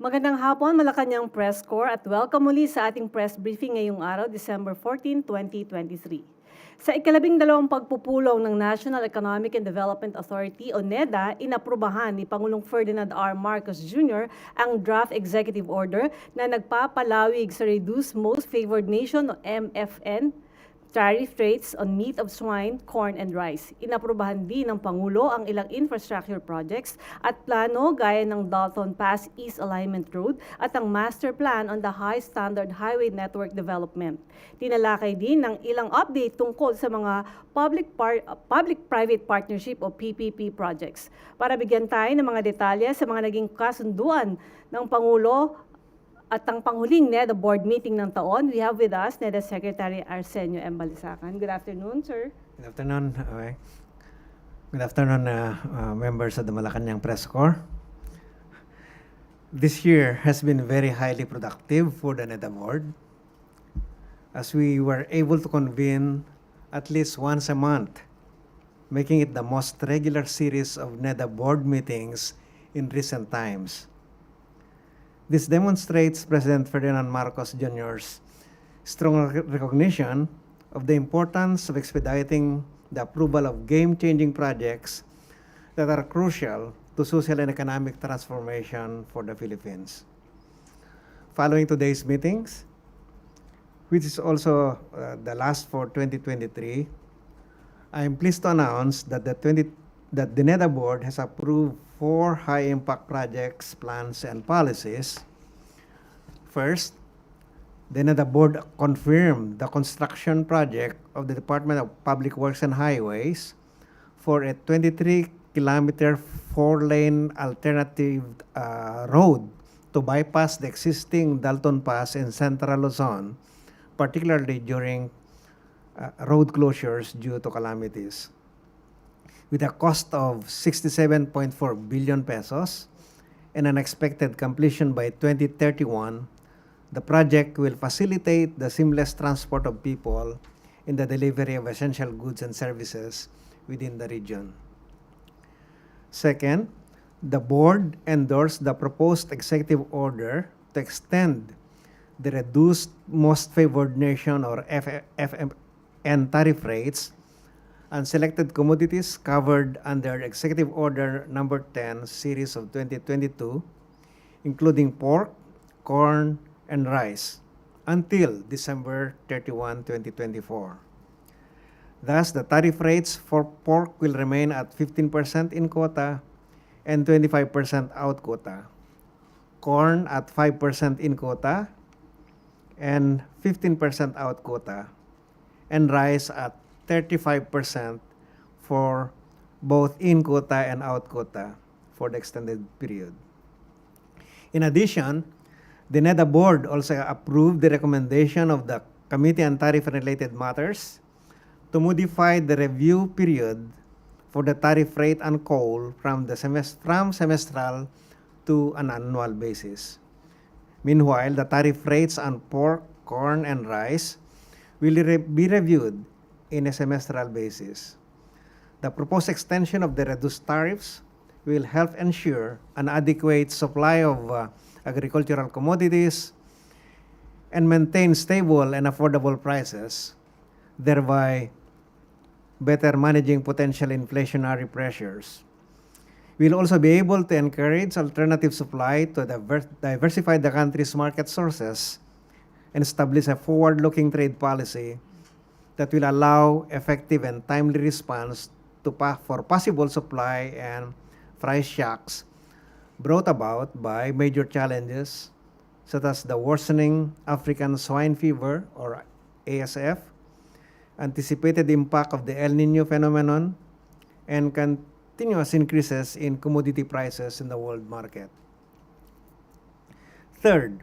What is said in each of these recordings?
Magandang hapon, Malacañang Press Corps at welcome muli sa ating press briefing ngayong araw, December 14, 2023. Sa ikalabing-dalawang pagpupulong ng National Economic and Development Authority o NEDA, inaprubahan ni Pangulong Ferdinand R. Marcos Jr. ang draft executive order na nagpapalawig sa Reduced Most Favored Nation o MFN tariff rates on meat of swine, corn, and rice. Inaprubahan din ng Pangulo ang ilang infrastructure projects at plano gaya ng Dalton Pass East Alignment Road at ang Master Plan on the High Standard Highway Network Development. Tinalakay din ng ilang update tungkol sa mga Public-Private Partnership o PPP projects. Para bigyan tayo ng mga detalye sa mga naging kasunduan ng Pangulo at ang panghuling NEDA board meeting ng taon, we have with us NEDA Secretary Arsenio Balisacan. Good afternoon, sir. Good afternoon. Good afternoon, members of the Malacañang Press Corps. This year has been very highly productive for the NEDA board, as we were able to convene at least once a month, making it the most regular series of NEDA board meetings in recent times. This demonstrates President Ferdinand Marcos Jr.'s strong recognition of the importance of expediting the approval of game-changing projects that are crucial to social and economic transformation for the Philippines. Following today's meetings, which is also the last for 2023, I am pleased to announce that the NEDA board has approved 4 high-impact projects, plans, and policies. First, the NEDA board confirmed the construction project of the Department of Public Works and Highways for a 23-kilometer 4-lane alternative road to bypass the existing Dalton Pass in Central Luzon, particularly during road closures due to calamities. With a cost of 67.4 billion pesos and an expected completion by 2031, the project will facilitate the seamless transport of people in the delivery of essential goods and services within the region. Second, the board endorsed the proposed executive order to extend the Reduced Most Favored Nation or FMN tariff rates on selected commodities covered under Executive Order Number 10 Series of 2022, including pork, corn, and rice, until December 31, 2024. Thus, the tariff rates for pork will remain at 15% in quota and 25% out quota, corn at 5% in quota and 15% out quota, and rice at 35% for both in quota and out quota for the extended period. In addition, the NEDA board also approved the recommendation of the Committee on Tariff-Related Matters to modify the review period for the tariff rate on coal from semestral to an annual basis. Meanwhile, the tariff rates on pork, corn, and rice will be reviewed in a semestral basis. The proposed extension of the reduced tariffs will help ensure an adequate supply of agricultural commodities and maintain stable and affordable prices, thereby better managing potential inflationary pressures. We will also be able to encourage alternative supply to diversify the country's market sources and establish a forward-looking trade policy that will allow effective and timely response for possible supply and price shocks brought about by major challenges such as the worsening African swine fever or ASF, anticipated impact of the El Niño phenomenon, and continuous increases in commodity prices in the world market. Third,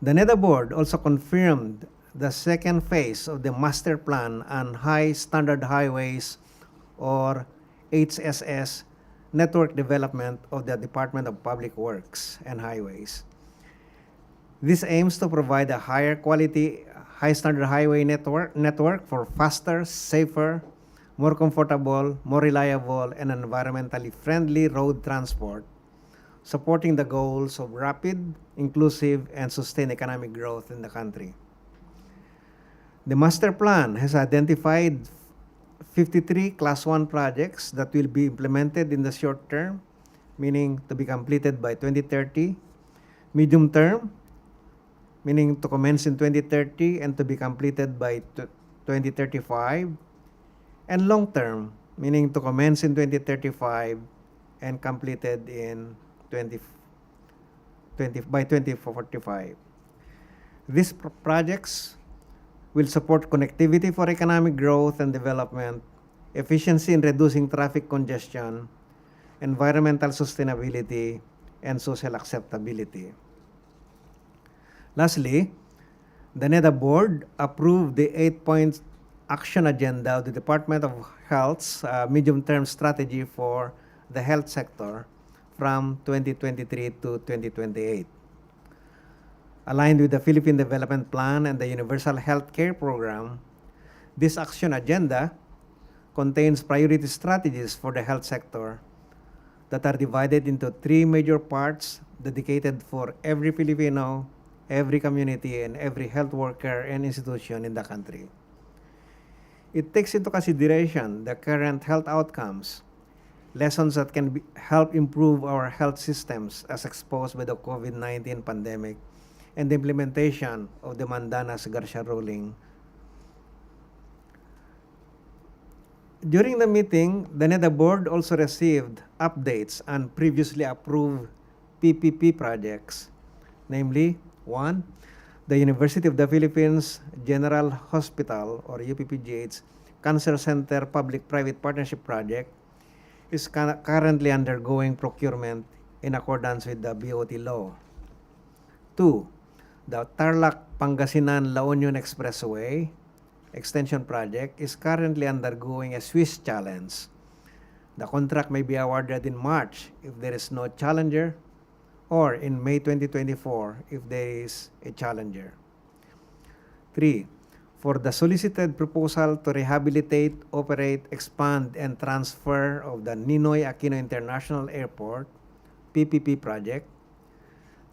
the NEDA board also confirmed the second phase of the Master Plan on High Standard Highways or HSS network development of the Department of Public Works and Highways. This aims to provide a higher quality, high standard highway network for faster, safer, more comfortable, more reliable, and environmentally friendly road transport supporting the goals of rapid, inclusive, and sustained economic growth in the country. The master plan has identified 53 Class 1 projects that will be implemented in the short term, meaning to be completed by 2030, medium term, meaning to commence in 2030 and to be completed by 2035, and long term, meaning to commence in 2035 and completed in by 2045. These projects will support connectivity for economic growth and development, efficiency in reducing traffic congestion, environmental sustainability, and social acceptability. Lastly, the NEDA board approved the 8-point action agenda of the Department of Health's medium-term strategy for the health sector from 2023 to 2028. Aligned with the Philippine Development Plan and the Universal Health Care Program, this action agenda contains priority strategies for the health sector that are divided into 3 major parts dedicated for every Filipino, every community, and every health worker and institution in the country. It takes into consideration the current health outcomes, lessons that can help improve our health systems as exposed by the COVID-19 pandemic, and the implementation of the Mandanas-Garcia ruling. During the meeting, the NEDA board also received updates on previously approved PPP projects, namely 1. The University of the Philippines General Hospital or UPPGH Cancer Center Public-Private Partnership Project is currently undergoing procurement in accordance with the BOT law. 2. The Tarlac-Pangasinan-La Union Expressway Extension Project is currently undergoing a Swiss challenge. The contract may be awarded in March if there is no challenger, or in May 2024 if there is a challenger. 3. For the solicited proposal to rehabilitate, operate, expand, and transfer of the Ninoy Aquino International Airport PPP project,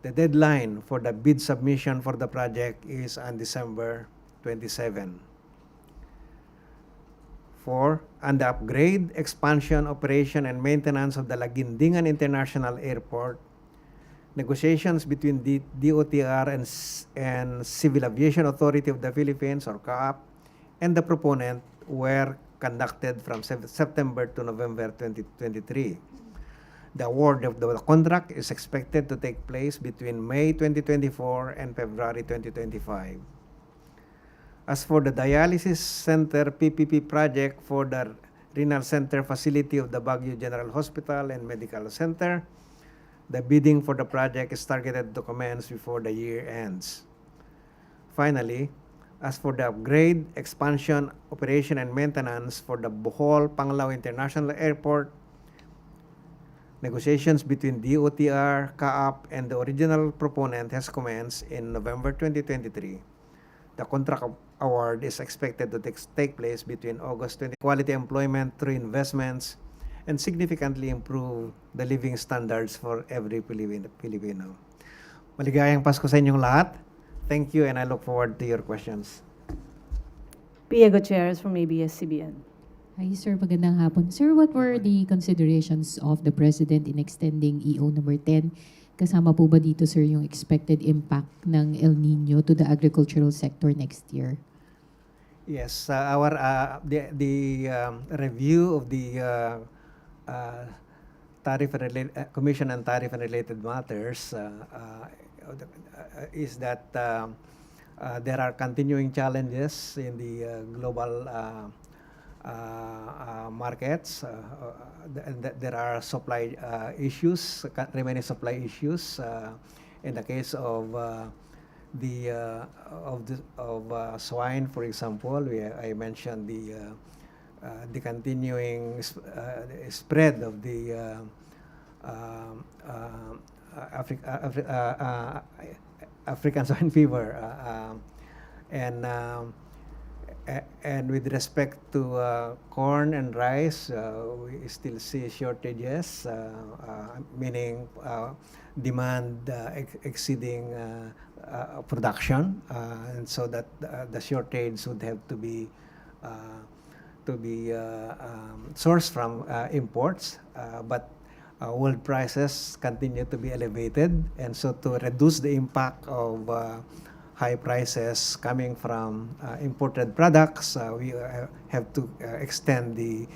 the deadline for the bid submission for the project is on December 27. 4. On the upgrade, expansion, operation, and maintenance of the Laguindingan International Airport, negotiations between the DOTR and Civil Aviation Authority of the Philippines or CAAP and the proponent were conducted from September to November 2023. The award of the contract is expected to take place between May 2024 and February 2025. As for the Dialysis Center PPP project for the Renal Center facility of the Baguio General Hospital and Medical Center, the bidding for the project is targeted to commence before the year ends. Finally, as for the upgrade, expansion, operation, and maintenance for the Bohol Panglao International Airport, negotiations between DOTR, CAAP, and the original proponent has commenced in November 2023. The contract award is expected to take place between August 20. Quality employment through investments and significantly improve the living standards for every Filipino. Maligayang Pasko sa inyong lahat. Thank you and I look forward to your questions. Pia Gutierrez from ABS-CBN. Hi, sir. Magandang hapon. Sir, what were the considerations of the President in extending EO number 10? Kasama po ba dito, sir, yung expected impact ng El Niño to the agricultural sector next year? Yes, our review of the Commission on Tariff and Related Matters is that there are continuing challenges in the global markets, and there are supply issues, remaining supply issues. In the case of swine, for example, I mentioned the continuing spread of the African swine fever, and And with respect to corn and rice, we still see shortages, meaning demand exceeding production, and so that the shortage would have to be sourced from imports, but world prices continue to be elevated, and so to reduce the impact of high prices coming from imported products, we have to extend the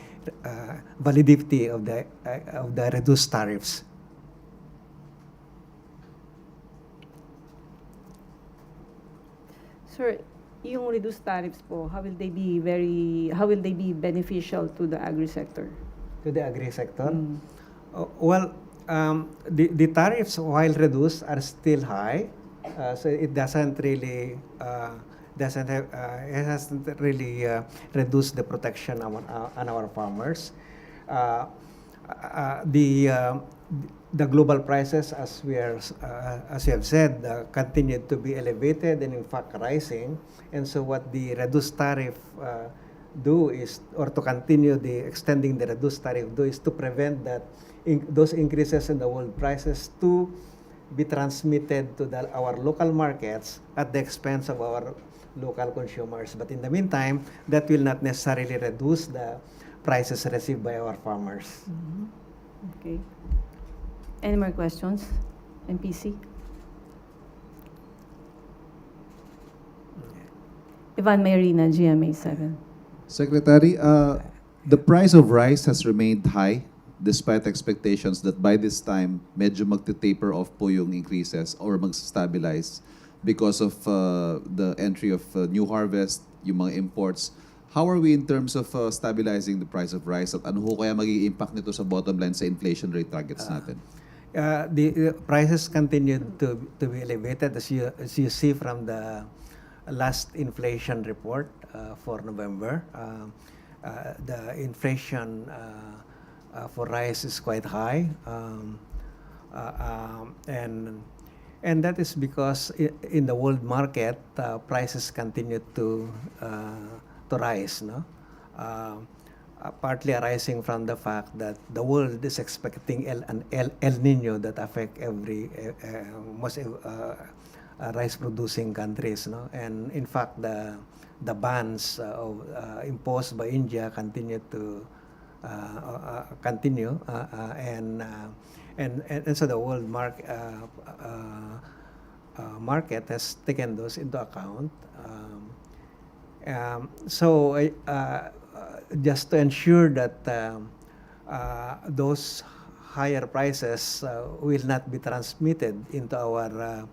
validity of the reduced tariffs. Sir, yung reduced tariffs po, how will they be beneficial to the agri sector? To the agri sector? Well, the tariffs, while reduced, are still high. So it doesn't really reduce the protection on our farmers. The global prices, as you have said, continue to be elevated and in fact rising. And so what the reduced tariff do is, or to continue the extending the reduced tariff do, is to prevent that those increases in the world prices to be transmitted to our local markets at the expense of our local consumers. But in the meantime, that will not necessarily reduce the prices received by our farmers. Okay. Any more questions? MPC? Ivan Mayrina, GMA 7. Secretary, the price of rice has remained high despite expectations that by this time, medyo magte-taper off po yung increases or mag-stabilize because of the entry of new harvest, yung mga imports. How are we in terms of stabilizing the price of rice at ano ho kaya magiging impact nito sa bottom line sa inflation rate targets natin? The prices continue to be elevated, as you see from the last inflation report for November. The inflation for rice is quite high, and that is because in the world market prices continue to rise, no? Partly arising from the fact that the world is expecting an El Niño that affect most rice producing countries, no? And in fact the bans imposed by India continue to continue, and so the world market has taken those into account. So just to ensure that those higher prices will not be transmitted into our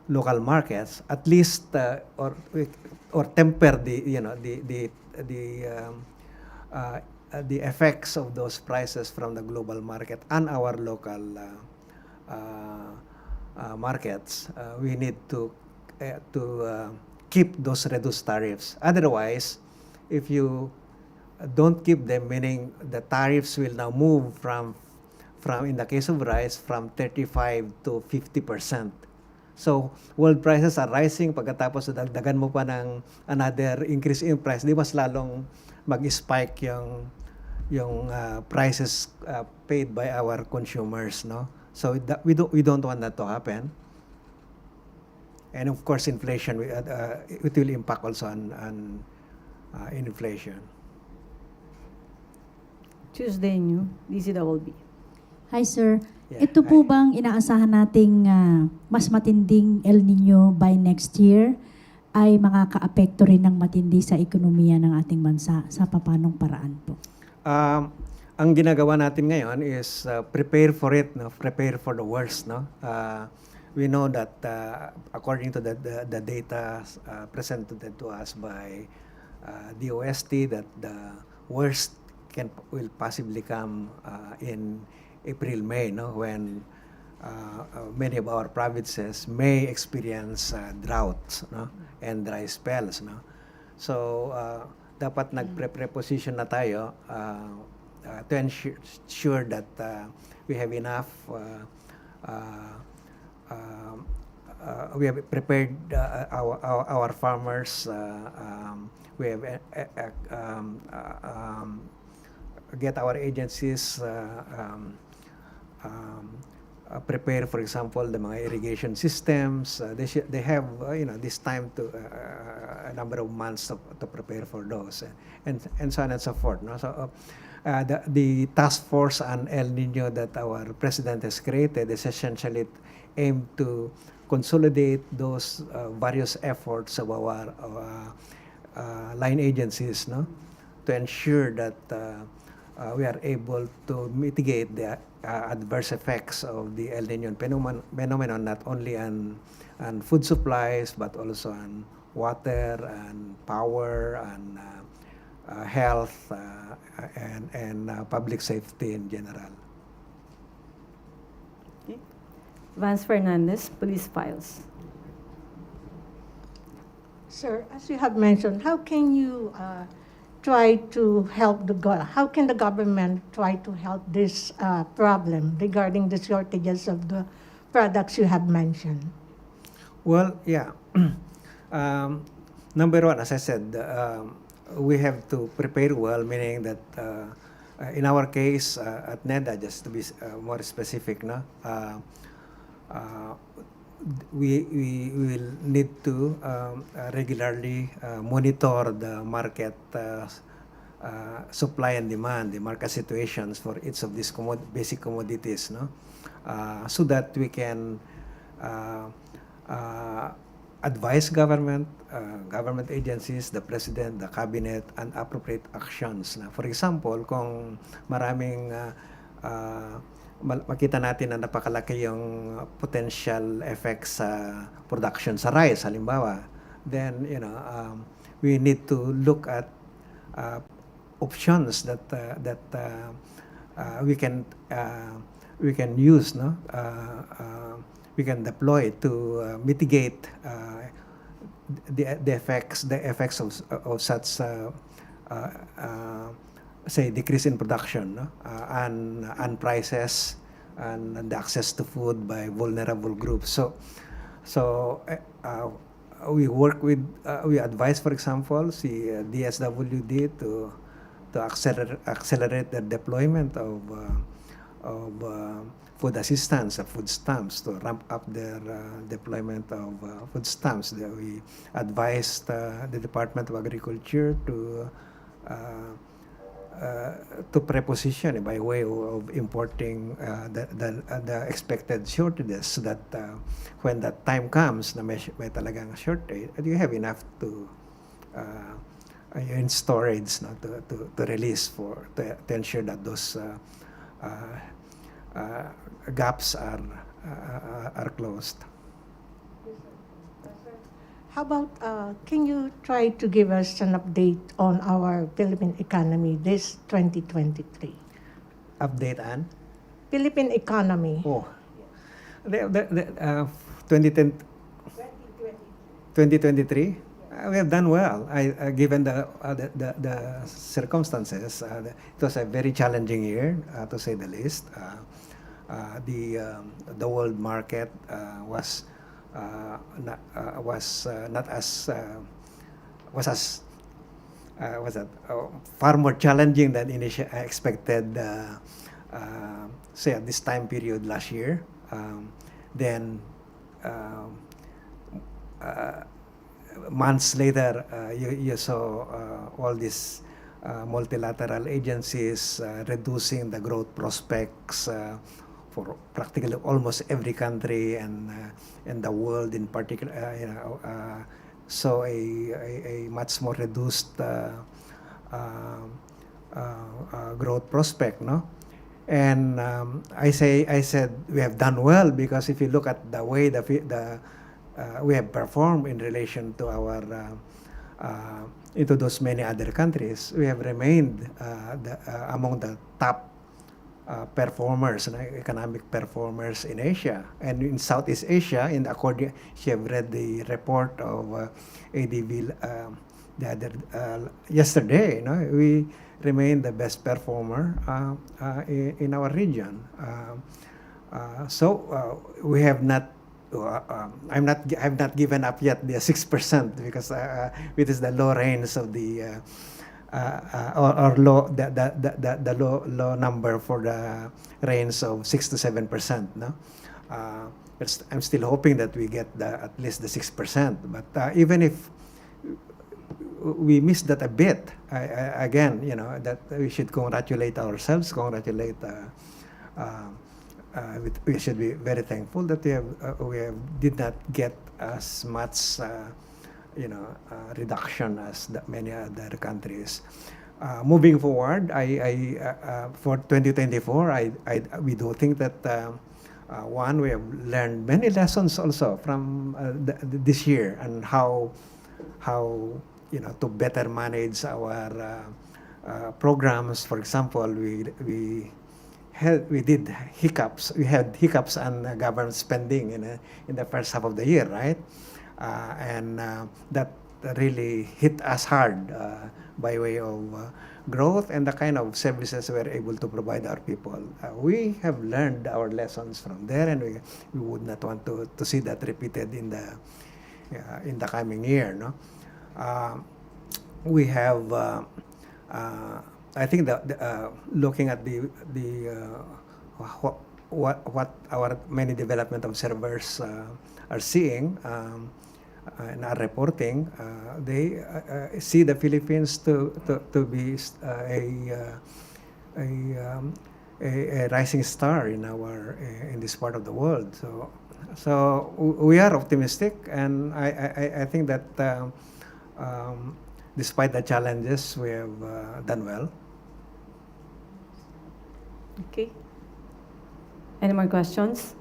local markets, at least or temper the effects of those prices from the global market and our local markets, we need to keep those reduced tariffs. Otherwise, if you don't keep them, meaning the tariffs will now move from in the case of rice, from 35 to 50%. So, world prices are rising, pagkatapos dagdagan mo pa ng another increase in price, di mas lalong mag-spike yung prices paid by our consumers, no? So we don't want that to happen. And of course, inflation it will impact also on inflation. Tuesday New, DCWB. Hi, sir. Yeah, Ito po hi. bang inaasahan nating mas matinding El Nino by next year ay makakaapekto rin ng matindi sa ekonomiya ng ating bansa sa papanong paraan po? Ang ginagawa natin ngayon is prepare for it, no? Prepare for the worst, no? We know that according to the data presented to us by DOST, that the worst will possibly come in April, May, no? When many of our provinces may experience droughts, no? And dry spells, no? So dapat nagre-preposition na tayo to ensure that we have enough we have prepared our farmers. We have get our agencies prepare, for example, the mga irrigation systems. They have this time to a number of months to prepare for those, and so on and so forth. No? So the task force on El Nino that our president has created is essentially aimed to consolidate those various efforts of our line agencies, no, to ensure that we are able to mitigate the adverse effects of the El Nino phenomenon, not only on food supplies, but also on water and power and health and public safety in general. Okay. Vance Fernandez, Police Files. Sir, as you have mentioned, how can you try to help how can the government try to help this problem regarding the shortages of the products you have mentioned? Well, yeah. Number one, as I said, we have to prepare well, meaning that in our case at NEDA, just to be more specific, no, we will need to regularly monitor the market supply and demand, the market situations for each of these basic commodities, no, so that we can advise government agencies, the president, the cabinet, and appropriate actions. Na, for example, kung maraming makita natin na napakalaki yung potential effects sa production sa rice, halimbawa, then we need to look at options that we can use, no, we can deploy to mitigate the effects of such say decrease in production, no? And prices and the access to food by vulnerable groups. So we work with we advise, for example, the DSWD to accelerate the deployment of food assistance, food stamps, to ramp up their deployment of food stamps. We advised the Department of Agriculture to preposition by way of importing the expected shortages, so that when that time comes na may talagang shortage, you have enough to in storage, no, to release to ensure that those gaps are closed. How about, can you try to give us an update on our Philippine economy this 2023? Update on? Philippine economy. Oh, the 2010, 2023, we have done well. Given the circumstances, it was a very challenging year, to say the least. The world market was far more challenging than initially expected. Say at this time period last year. Then months later, you saw all these multilateral agencies reducing the growth prospects for practically almost every country and the world in particular. So a much more reduced growth prospect, no? And I said we have done well, because if you look at the way we have performed in relation to our into those many other countries, we have remained among the top performers, economic performers in Asia and in Southeast Asia. In according, she have read the report of ADB the other yesterday. We remain the best performer in our region. So we have not I've not given up yet the 6% because it is the low range of the or low the low number for the range of 6 to 7%. No, but I'm still hoping that we get at least the 6%. But even if we missed that a bit, again, that we should congratulate ourselves, we should be very thankful that we did not get as much reduction as many other countries. Moving forward, for 2024, we do think that one, we have learned many lessons also from this year, and how to better manage our programs. For example, we had hiccups on government spending in the first half of the year, right? And that really hit us hard by way of growth and the kind of services we're able to provide our people. We have learned our lessons from there, and we would not want to see that repeated in the coming year. No, we have. I think that looking at what our many development observers are seeing and are reporting, they see the Philippines to be a rising star in this part of the world. So we are optimistic, and I think that despite the challenges, we have done well. Okay. Any more questions?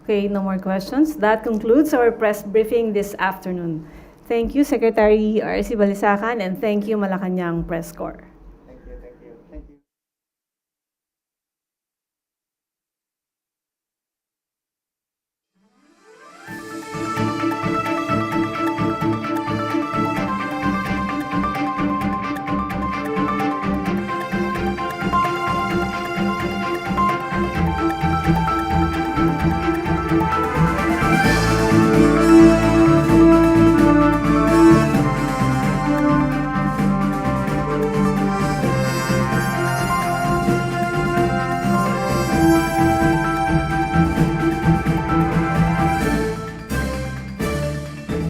Okay, no more questions. That concludes our press briefing this afternoon. Thank you, Secretary Arsenio Balisacan, and thank you, Malacañang Press Corps.